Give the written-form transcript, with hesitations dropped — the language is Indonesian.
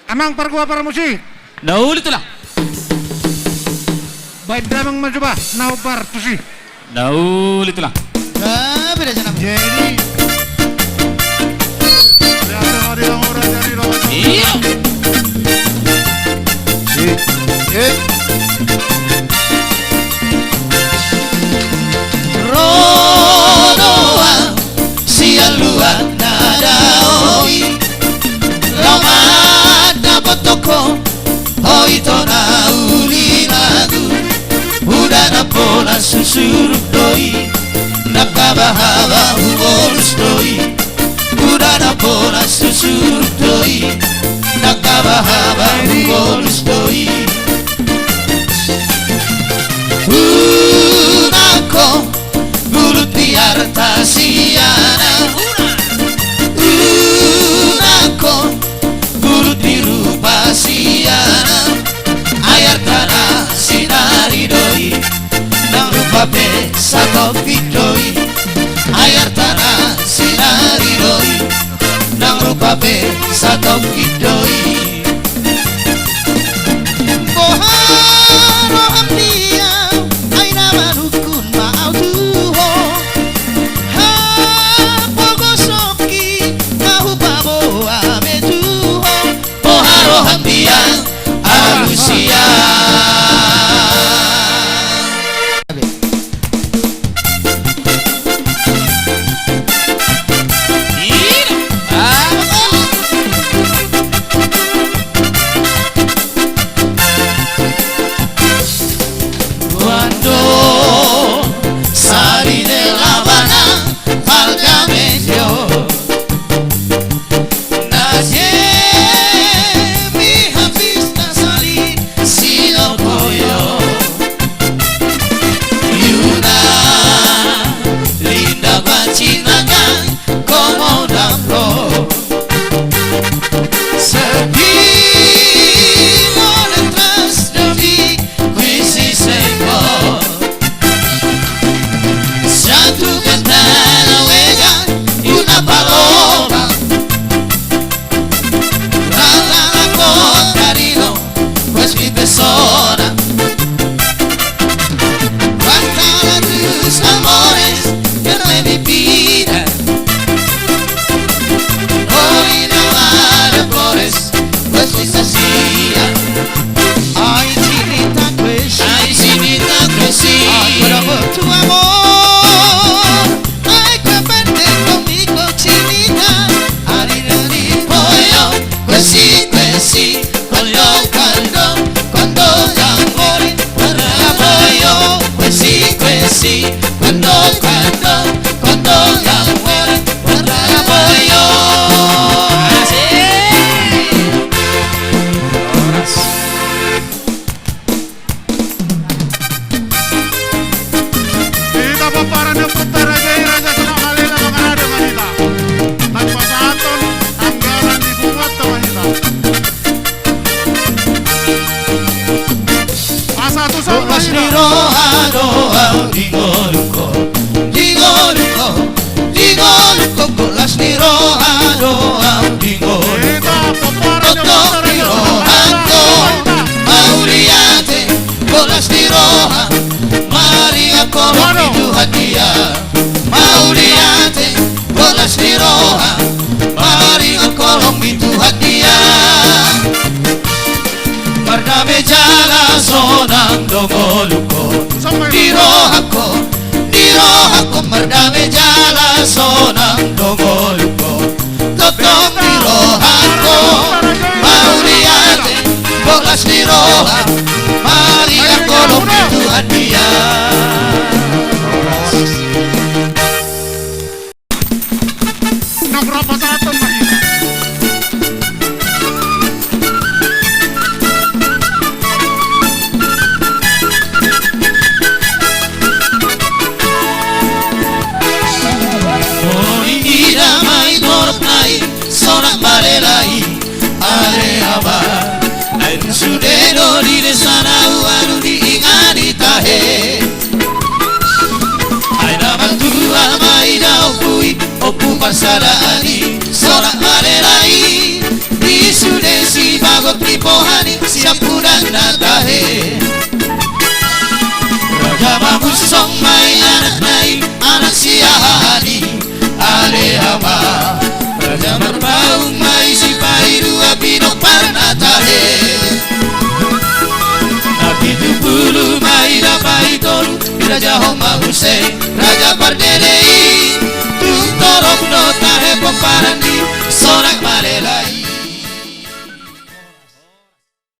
Amang pargua para musik. Naulit lah. Baik damang majuba. Naubar tusi. Naulit lah. Beda jangan. Jadi. Lihat hari yang orang jadi lawan. Iya. Rodoa sialuan nada oi lomada botoko oi tona uli lagu udah na pola susuruk doi nakabahaba hubolus doi udah na pola susuruk doi nakabahaba hubolus doi Unako bulut biar tasiana Unako bulut biru pasiana Ayar tanah sinari doi Nang lupa be sakopi doi Ayar tanah sinari doi Nang lupa be sakopi doi Boharo amdia Aina manukun mau tuho Ha pogosoki Mahu babo ame tuho Boharo amdia Alusia Cuando salí de La Habana al camello nadie me ha visto salir sino pollo y una linda guachinaga como una flor seguido detrás de mí quisi Señor Santo cantana huella y una paloma la con cariño pues mi persona Cuéntale tus amores que no es mi vida Hoy no vale flores pues mi sacía Ay chinita pues Ay chinita pues sí Pero por tu amor Hay que perder conmigo chinita Ari pollo pues sí Cuando Cuando ya amore Para pollo pues sí Cuando ya amore Para pollo Kita paparan ng putera gay raja sa nakalila mga nada manita. Nagpasaton anggaran di buwat na manita. Asa to sa Oras ni manita. Rohano ang digoluko Oras ni Rohano ang digoluko Kita paparan ng Toto putera ni gay Rohano Mauriate Oras ni Roha Maria kolong itu hadiah Mauriate Oras ni Roha Maria kolong itu hadiah Marname jala sonang dongoluko Dirohako Mardame jala sonang dongoluko Totong dirohako Mauriate Bolas diroha Maria kolong itu hadiah Nagpasaton manita. Moringira mai dornai Sonak marelai Are haba Air sudeno di desana Uaru diingani tahe Aina bantua mai daupui Opu pasada ani Sonak marelai Di sudesi bago Raja Homa Hussein, Raja Pardede